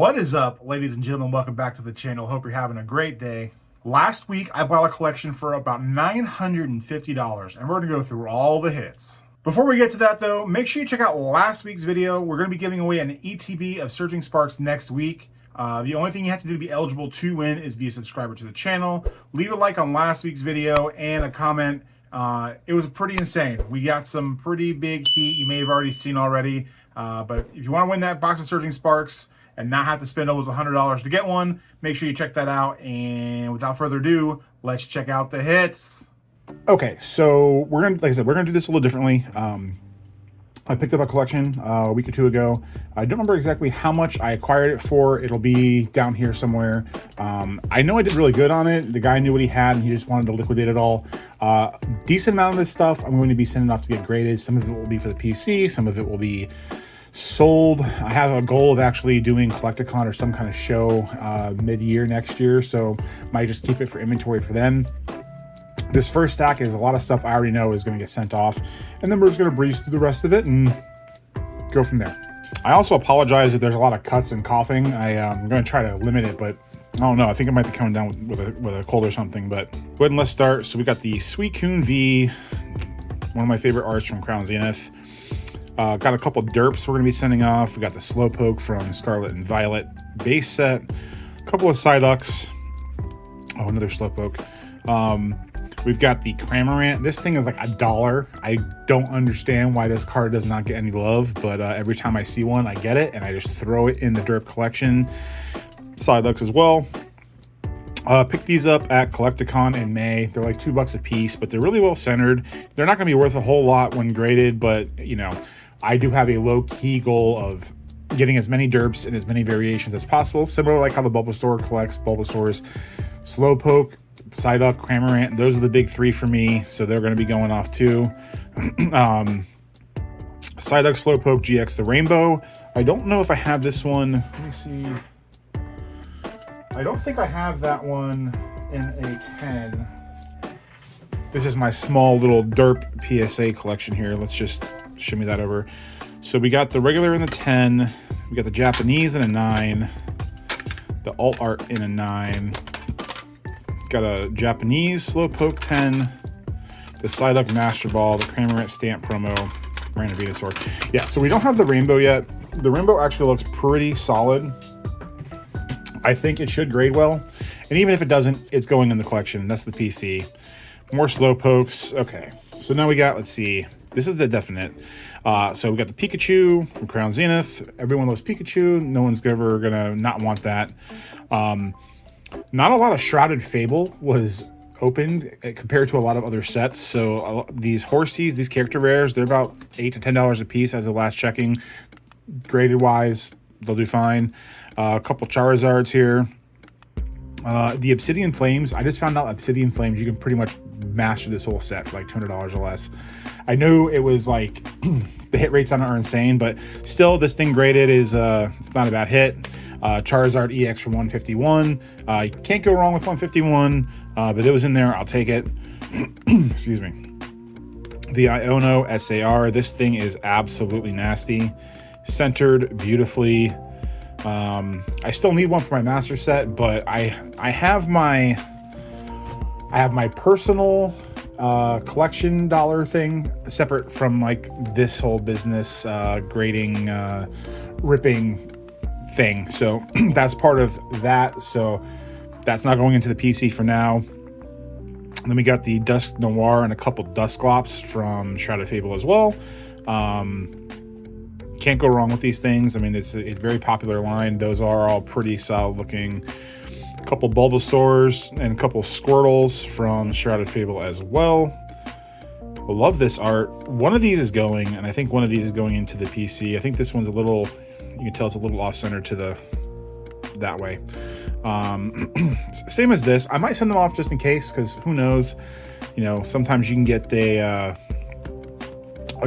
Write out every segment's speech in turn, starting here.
What is up, ladies and gentlemen? Welcome back to the channel. Hope you're having a great day. Last week, I bought a collection for about $950, and we're going to go through all the hits. Before we get to that, though, make sure you check out last week's video. We're going to be giving away an ETB of Surging Sparks next week. The only thing you have to do to be eligible to win is be a subscriber to the channel. Leave a like on last week's video and a comment. It was pretty insane. We got some pretty big heat you may have already seen already. But if you want to win that box of Surging Sparks and not have to spend almost $100 to get one, make sure you check that out. And without further ado, let's check out the hits. Okay, so we're gonna, like I said, we're gonna do this a little differently. I picked up a collection a week or two ago. I don't remember exactly how much I acquired it for. It'll be down here somewhere. I know I did really good on it. The guy knew what he had and he just wanted to liquidate it all. Decent amount of this stuff I'm going to be sending off to get graded. Some of it will be for the PC, some of it will be sold. I have a goal of actually doing Collecticon or some kind of show mid-year next year, so might just keep it for inventory for them. This first stack is a lot of stuff I already know is going to get sent off, and then we're just going to breeze through the rest of it and go from there. I also apologize if there's a lot of cuts and coughing. I'm going to try to limit it, but I don't know. I think it might be coming down with a cold or something, but go ahead and let's start. So we got the Sweet Coon V, one of my favorite arts from Crown Zenith. Got a couple derps we're going to be sending off. We got the Slowpoke from Scarlet and Violet base set. A couple of Psyducks. Oh, another Slowpoke. We've got the Cramorant. This thing is like $1. I don't understand why this card does not get any love, but every time I see one, I get it, and I just throw it in the derp collection. Psyducks as well. Picked these up at Collecticon in May. They're like $2 a piece, but they're really well centered. They're not going to be worth a whole lot when graded, but you know, I do have a low-key goal of getting as many derps in as many variations as possible, similar to like how the Bulbasaur collects Bulbasaurs. Slowpoke, Psyduck, Cramorant, those are the big three for me, so they're going to be going off too. Psyduck, Slowpoke, GX the Rainbow. I don't know if I have this one. Let me see. I don't think I have that one in a 10. This is my small little derp PSA collection here. Let's just shimmy that over. So we got the regular in the 10. We got the Japanese in a 9. The alt art in a 9. Got a Japanese Slowpoke 10, the Psyduck Master Ball, the Cramorant Stamp promo, Random Venusaur. Yeah, so we don't have the Rainbow yet. The Rainbow actually looks pretty solid. I think it should grade well. And even if it doesn't, it's going in the collection. That's the PC. More Slowpokes. Okay, so now we got, let's see. This is the definite. So we got the Pikachu from Crown Zenith. Everyone loves Pikachu. No one's ever going to not want that. Not a lot of Shrouded Fable was opened compared to a lot of other sets. So these Horsies, these character rares, they're about $8 to $10 a piece as of last checking. Graded wise, they'll do fine. A couple Charizards here. The Obsidian Flames, I just found out Obsidian Flames, you can pretty much master this whole set for like $200 or less. I knew it was like, the hit rates on it are insane, but still this thing graded is, it's not a bad hit. Charizard EX from 151. You can't go wrong with 151, but it was in there. I'll take it. Excuse me. The Iono SAR. This thing is absolutely nasty. Centered beautifully. I still need one for my master set, but I have my personal collection dollar thing separate from like this whole business grading ripping thing, so that's part of that, so that's not going into the PC for now. Then we got the Dusk Noir and a couple Dusclops from Shrouded Fable as well. Can't go wrong with these things. I mean, it's a very popular line. Those are all pretty solid looking. A couple Bulbasaurs and a couple Squirtles from Shrouded Fable as well. I love this art. One of these is going, and I think one of these is going into the PC. I think this one's a little, you can tell it's a little off center to that way. Same as this. I might send them off just in case, because who knows, you know, sometimes you can get a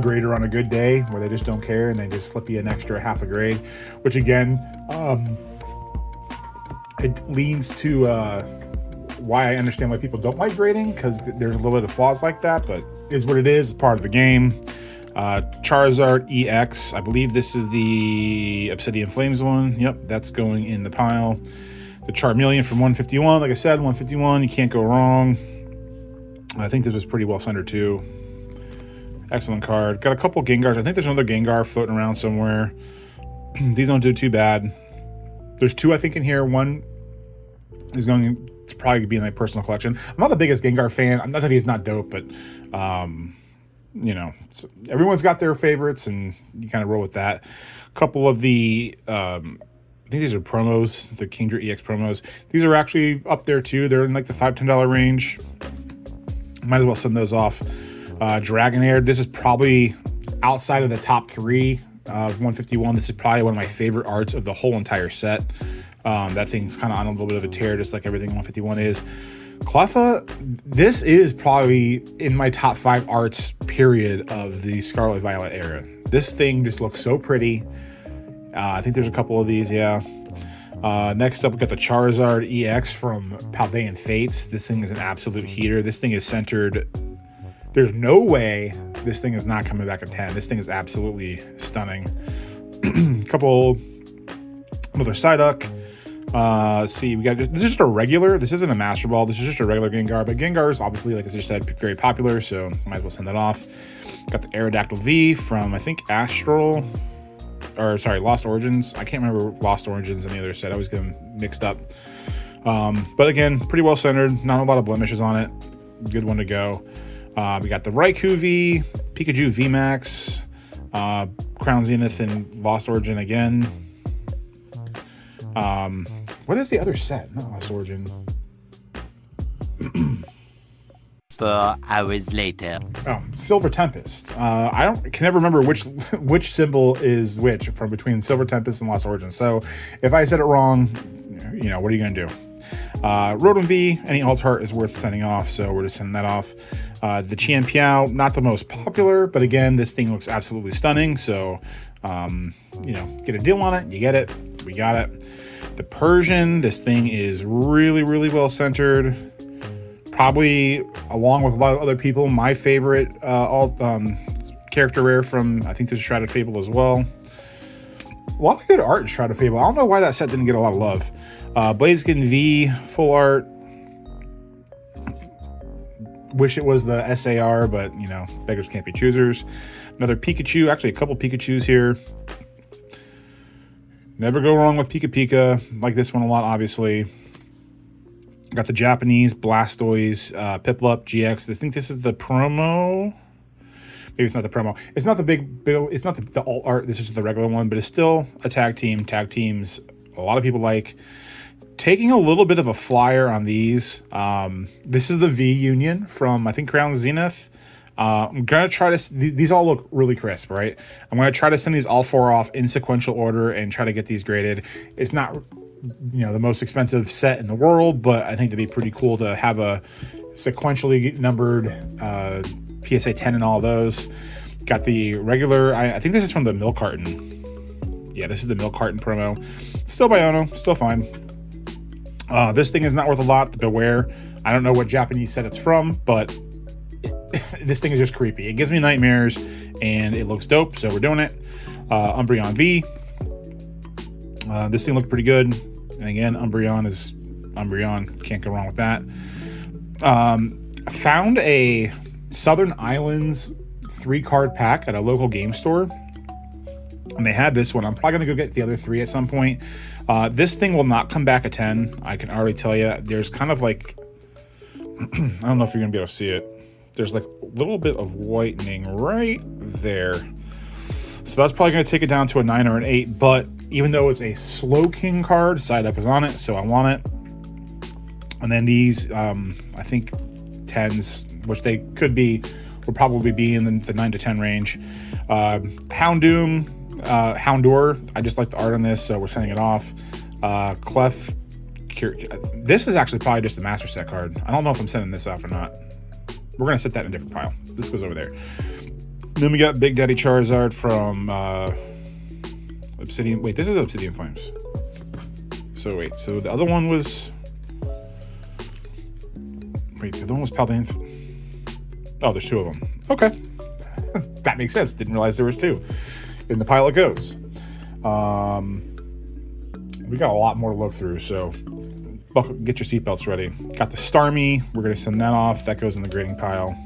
grader on a good day where they just don't care and they just slip you an extra half a grade, which again, it leans to why I understand why people don't like grading, because there's a little bit of flaws like that, but is what it is. It's part of the game. Charizard EX. I believe this is the Obsidian Flames one. Yep, that's going in the pile. The Charmeleon from 151. Like I said, 151, you can't go wrong. I think this was pretty well centered too. Excellent card. Got a couple Gengars. I think there's another Gengar floating around somewhere. These don't do too bad. There's two, I think, in here. One is going to probably be in my personal collection. I'm not the biggest Gengar fan. I'm not that he's not dope, but you know, everyone's got their favorites, and you kind of roll with that. A couple of the I think these are promos, the Kingdra EX promos. These are actually up there too. They're in like the $5-10 range. Might as well send those off. Dragonair. This is probably outside of the top 3 of 151. This is probably one of my favorite arts of the whole entire set. That thing's kind of on a little bit of a tear, just like everything 151 is. Cleffa, this is probably in my top 5 arts, period, of the Scarlet Violet era. This thing just looks so pretty. I think there's a couple of these, yeah. Next up, we got the Charizard EX from Paldean Fates. This thing is an absolute heater. This thing is centered. There's no way this thing is not coming back at 10. This thing is absolutely stunning. Couple, another Psyduck. Let's see, we got, this is just a regular, this isn't a Master Ball, this is just a regular Gengar, but Gengar is obviously, like I just said, very popular, so might as well send that off. Got the Aerodactyl V from, I think, Lost Origins. I can't remember Lost Origins and the other set. I always get them mixed up. But again, pretty well centered, not a lot of blemishes on it. Good one to go. We got the Raikou V, Pikachu VMAX, Crown Zenith and Lost Origin again. What is the other set? Not Lost Origin. 4 hours later. Oh, Silver Tempest. I can never remember which symbol is which from between Silver Tempest and Lost Origin. So if I said it wrong, you know, what are you gonna do? Rotom V, any alt art is worth sending off, so we're just sending that off. The Qianpiao, not the most popular, but again, this thing looks absolutely stunning, so you know, get a deal on it, you get it, we got it. The Persian, this thing is really, really well centered. Probably, along with a lot of other people, my favorite character rare from, I think there's Shrouded Fable as well. A lot of good art in Shrouded Fable. I don't know why that set didn't get a lot of love. Blaziken V, full art. Wish it was the SAR, but, you know, beggars can't be choosers. Another Pikachu, actually a couple Pikachus here. Never go wrong with Pika Pika. Like this one a lot, obviously. Got the Japanese Blastoise Piplup GX. I think this is the promo. Maybe it's not the promo. It's not the it's not the alt art. This is the regular one, but it's still a tag team. Tag teams, a lot of people like. Taking a little bit of a flyer on these. This is the V Union from, I think, Crown Zenith. I'm going to try to... These all look really crisp, right? I'm going to try to send these all 4 off in sequential order and try to get these graded. It's not, you know, the most expensive set in the world, but I think it'd be pretty cool to have a sequentially numbered PSA 10 and all those. Got the regular... I think this is from the Milk Carton. Yeah, this is the Milk Carton promo. Still Biono, still fine. This thing is not worth a lot. The Beware. I don't know what Japanese set it's from, but this thing is just creepy. It gives me nightmares, and it looks dope, so we're doing it. Umbreon V. This thing looked pretty good. And again, Umbreon is Umbreon. Can't go wrong with that. Found a Southern Islands 3-card pack at a local game store. And they had this one. I'm probably going to go get the other 3 at some point. This thing will not come back at 10. I can already tell you. There's kind of like... I don't know if you're going to be able to see it. There's like a little bit of whitening right there. So that's probably going to take it down to a 9 or an 8. But even though it's a Slow King card, Psyduck is on it, so I want it. And then these, I think 10s, which they could be, will probably be in the 9 to 10 range. Houndoom, Houndour, I just like the art on this, so we're sending it off. Clef, this is actually probably just a Master Set card. I don't know if I'm sending this off or not. We're going to set that in a different pile. This goes over there. Then we got Big Daddy Charizard from Obsidian. Wait, this is Obsidian Flames. So wait, so the other one was... Wait, the other one was Paldean. Oh, there's 2 of them. Okay. That makes sense. Didn't realize there was 2. In the pile it goes. We got a lot more to look through, so get your seatbelts ready. Got the Starmie. We're going to send that off. That goes in the grading pile.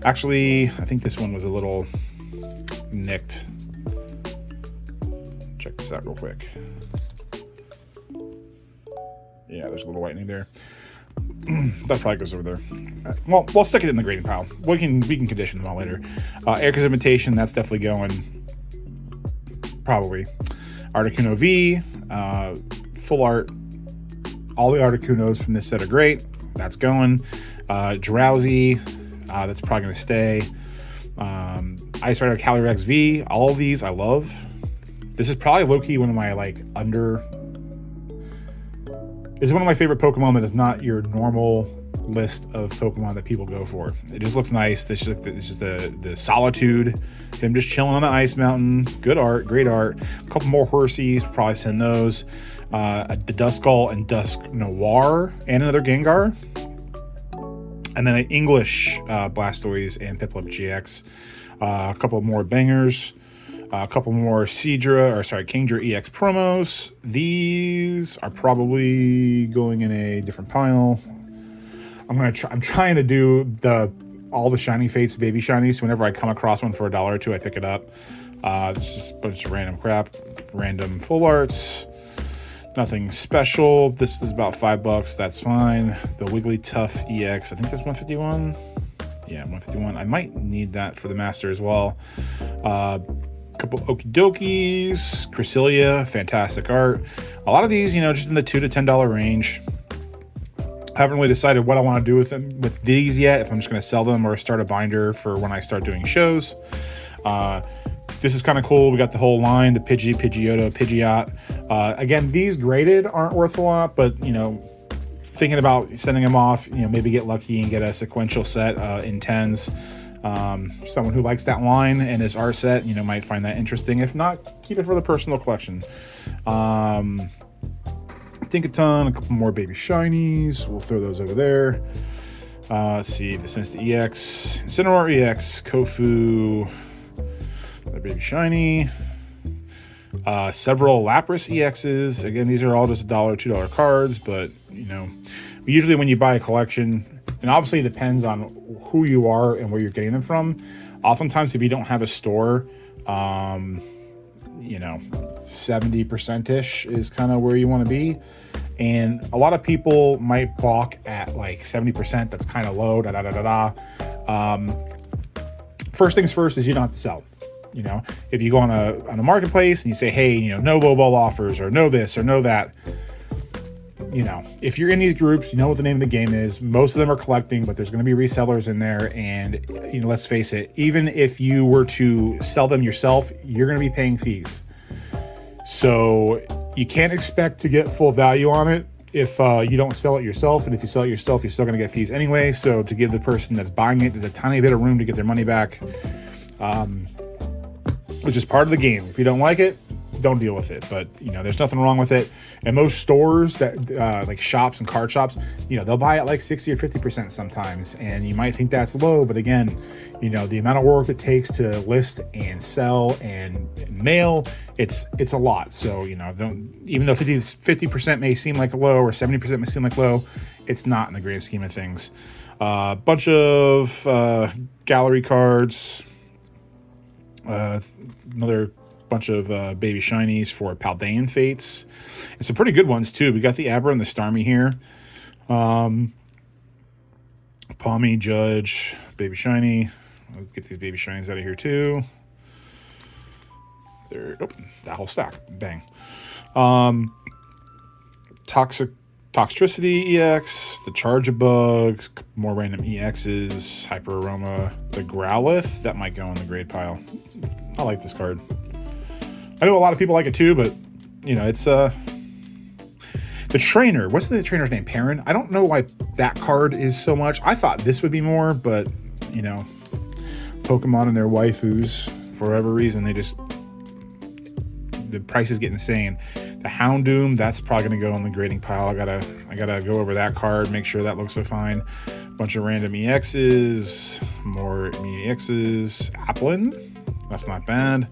Actually, I think this one was a little nicked. Check this out real quick. Yeah, there's a little whitening there. That probably goes over there. Well, we'll stick it in the grading pile. We can condition them all later. Erica's Invitation, that's definitely going. Probably. Articuno V, full art. All the Articunos from this set are great. That's going. Drowsy, that's probably going to stay. Ice Rider Calyrex V, all of these I love. This is probably low-key one of my This is one of my favorite Pokemon that is not your normal list of Pokemon that people go for. It just looks nice. This is just the Solitude. Him just chilling on the ice mountain. Good art, great art. A couple more Horsies, probably send those. The Duskull and Dusk Noir, and another Gengar. And then an English Blastoise and Piplup GX. A couple more bangers. A couple more Kingdra EX promos. These are probably going in a different pile. I'm trying to do all the Shiny Fates, baby shinies. Whenever I come across one for $1 or $2, I pick it up. It's just a bunch of random crap, random full arts. Nothing special. This is about $5. That's fine. The Wigglytuff EX. I think that's 151. Yeah, 151. I might need that for the Master as well. Couple Okidokis, Cresselia, fantastic art. A lot of these, just in the $2 to $10 range. Haven't really decided what I want to do with these yet. If I'm just going to sell them or start a binder for when I start doing shows. This is kind of cool. We got the whole line, the Pidgey, Pidgeotto, Pidgeot. Again, these graded aren't worth a lot, but thinking about sending them off, maybe get lucky and get a sequential set in 10s. Someone who likes that line and his art set, might find that interesting. If not, keep it for the personal collection. Tinkaton, a couple more baby shinies. We'll throw those over there. Let's see, the Sinsta EX, Incineroar EX, Kofu, another baby shiny. Several Lapras EXs. Again, these are all just $1, $2 cards, but usually when you buy a collection, and obviously it depends on who you are and where you're getting them from. Oftentimes, if you don't have a store, 70%-ish is kind of where you want to be. And a lot of people might balk at 70%. That's kind of low. First things first is you don't have to sell. If you go on a marketplace and you say, hey, no lowball offers or no this or no that. If you're in these groups, you know what the name of the game is. Most of them are collecting, but there's going to be resellers in there. And, let's face it, even if you were to sell them yourself, you're going to be paying fees. So you can't expect to get full value on it if you don't sell it yourself. And if you sell it yourself, you're still going to get fees anyway. So to give the person that's buying it a tiny bit of room to get their money back, which is part of the game. If you don't like it, don't deal with it. But there's nothing wrong with it. And most stores that like shops and card shops, they'll buy it 60 or 50% sometimes, and you might think that's low, but again, the amount of work it takes to list and sell and mail, it's a lot. So don't, even though 50% may seem like low or 70% may seem like low, it's not in the grand scheme of things. Bunch of gallery cards, another bunch of baby shinies for Paldean Fates, and some pretty good ones too. We got the Abra and the Starmie here. Palmy, Judge, baby shiny. Let's get these baby shinies out of here too. There, that whole stack, bang. Toxtricity EX, the Charge-a-Bug, more random EXs, Hyper Aroma, the Growlithe, that might go in the grade pile. I like this card. I know a lot of people like it too, but it's the trainer. What's the trainer's name? Perrin. I don't know why that card is so much. I thought this would be more, but Pokemon and their waifus, for whatever reason, the prices get insane. The Houndoom, that's probably gonna go on the grading pile. I gotta go over that card, make sure that looks so fine. Bunch of random EXs, more EXs. Applin, that's not bad.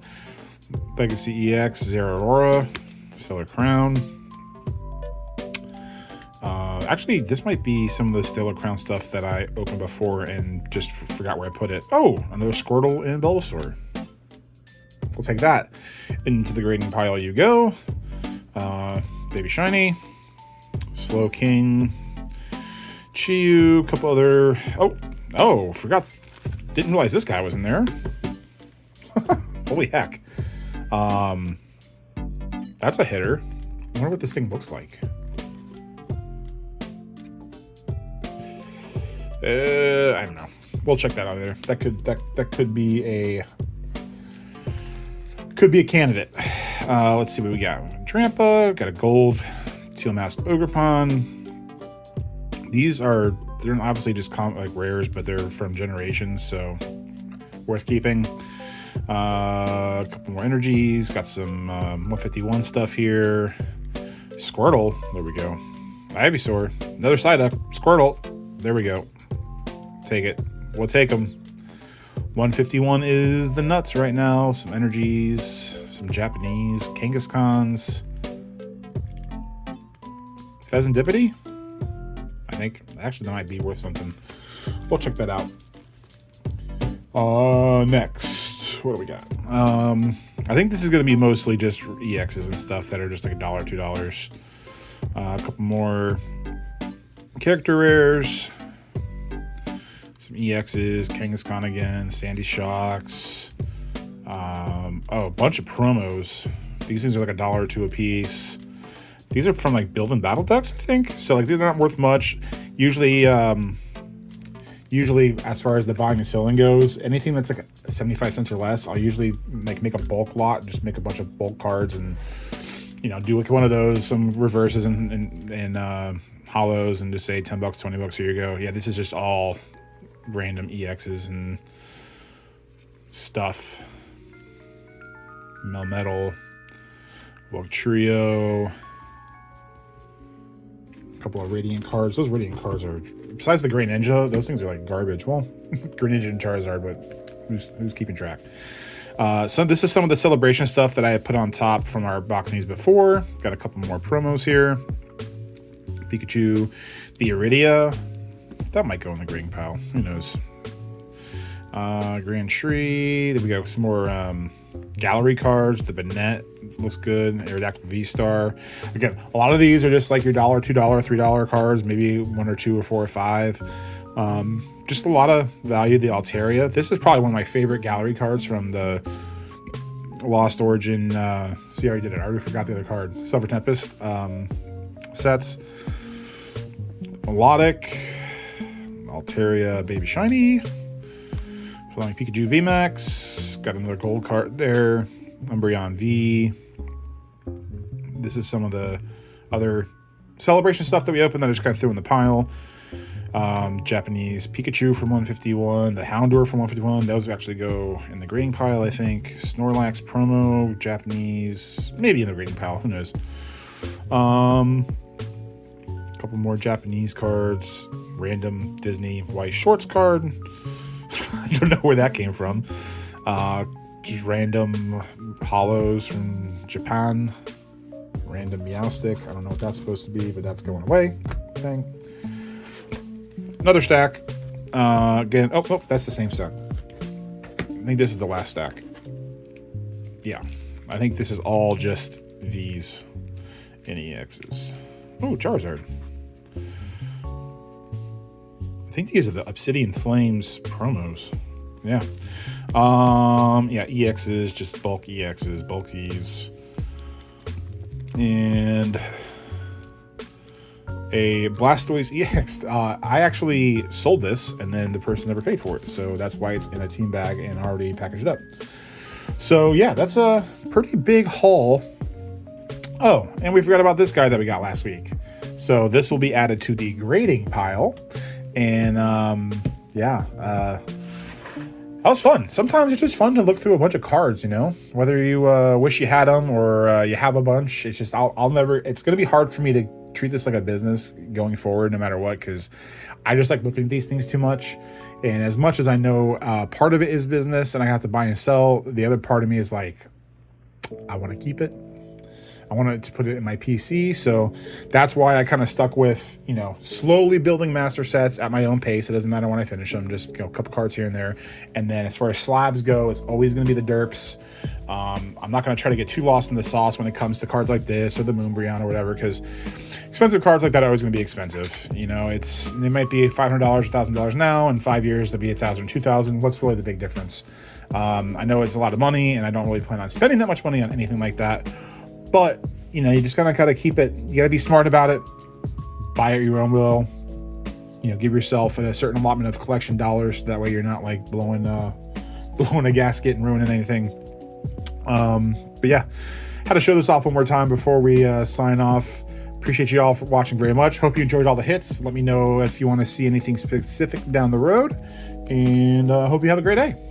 Legacy EX, Zeraora, Stellar Crown. Actually, this might be some of the Stellar Crown stuff that I opened before and just forgot where I put it. Oh, another Squirtle and Bulbasaur. We'll take that. Into the grading pile you go. Baby Shiny, Slow King, Chiyu, couple other... Oh, forgot. Didn't realize this guy was in there. Holy heck. That's a hitter. I wonder what this thing looks like. I don't know. We'll check that out later. That could be a candidate. Let's see what we got. Trampa, got a gold Teal Mask Ogerpon. They're obviously just like rares, but they're from generations, so worth keeping. A couple more energies. Got some 151 stuff here. Squirtle. There we go. Ivysaur. Another Psyduck. Squirtle. There we go. Take it. We'll take them. 151 is the nuts right now. Some energies. Some Japanese. Kangaskhan's. Pheasantipity? I think. Actually, that might be worth something. We'll check that out. Next. What do we got? I think this is going to be mostly just EXs and stuff that are just like $1, $2. A couple more character rares. Some EXs, Kangaskhan again, Sandy Shocks. A bunch of promos. These things are like $1 or $2 a piece. These are from like build and battle decks, I think. So like they're not worth much. Usually as far as the buying and selling goes, anything that's like 75 cents or less, I'll usually make a bulk lot, just make a bunch of bulk cards and do like one of those, some reverses and hollows, and just say $10, $20, here you go. Yeah, this is just all random EXs and stuff. Melmetal, Trio, a couple of Radiant cards. Those Radiant cards are, besides the Great Ninja, those things are like garbage. Well, Great Ninja and Charizard, but who's keeping track? So this is some of the celebration stuff that I had put on top from our boxings before. Got a couple more promos here. Pikachu, the Iridia. That might go in the grading pile. Who knows? Grand Tree. Then we got some more gallery cards. The Banette looks good. Aerodactyl V-Star. Again, a lot of these are just like your $1, $2, $3 cards. Maybe 1 or 2 or 4 or 5. Just a lot of value. The Altaria. This is probably one of my favorite gallery cards from the Lost Origin. See, I already did it. I already forgot the other card. Silver Tempest sets. Melodic. Altaria Baby Shiny. Flying Pikachu VMAX. Got another gold card there. Umbreon V. This is some of the other celebration stuff that we opened that I just kind of threw in the pile. Japanese Pikachu from 151. The Houndour from 151. Those actually go in the grading pile, I think. Snorlax promo. Japanese. Maybe in the grading pile. Who knows? Couple more Japanese cards. Random Disney White Shorts card. I don't know where that came from. Just random hollows from Japan. Random Meowstic. I don't know what that's supposed to be, but that's going away. Dang. Another stack. Again, oh, that's the same stack. I think this is the last stack. Yeah. I think this is all just V's and EXs. Oh, Charizard. I think these are the Obsidian Flames promos. Yeah. Yeah, EXs, just bulk EXs, bulkies. And a Blastoise EX. I actually sold this, and then the person never paid for it. So that's why it's in a team bag and already packaged up. So yeah, that's a pretty big haul. Oh, and we forgot about this guy that we got last week. So this will be added to the grading pile. And yeah, That was fun. Sometimes it's just fun to look through a bunch of cards, you know, whether you wish you had them or you have a bunch. It's just, I'll never, it's going to be hard for me to treat this like a business going forward, no matter what, because I just like looking at these things too much. And as much as I know part of it is business and I have to buy and sell, the other part of me is like, I want to keep it. I wanted to put it in my PC, so that's why I kind of stuck with, you know, slowly building master sets at my own pace. It doesn't matter when I finish them, just, you know, a couple cards here and there. And then as far as slabs go, it's always going to be the derps. I'm not going to try to get too lost in the sauce when it comes to cards like this or the Moonbryon or whatever, because expensive cards like that are always going to be expensive. You know, they might be $500, $1,000 now. In 5 years, they'll be $1,000, $2,000. What's really the big difference? I know it's a lot of money, and I don't really plan on spending that much money on anything like that. But, you know, you just gotta kind of keep it. You gotta be smart about it. Buy at your own will. You know, give yourself a certain allotment of collection dollars. So that way you're not like blowing a gasket and ruining anything. But yeah, had to show this off one more time before we sign off. Appreciate you all for watching very much. Hope you enjoyed all the hits. Let me know if you want to see anything specific down the road. And hope you have a great day.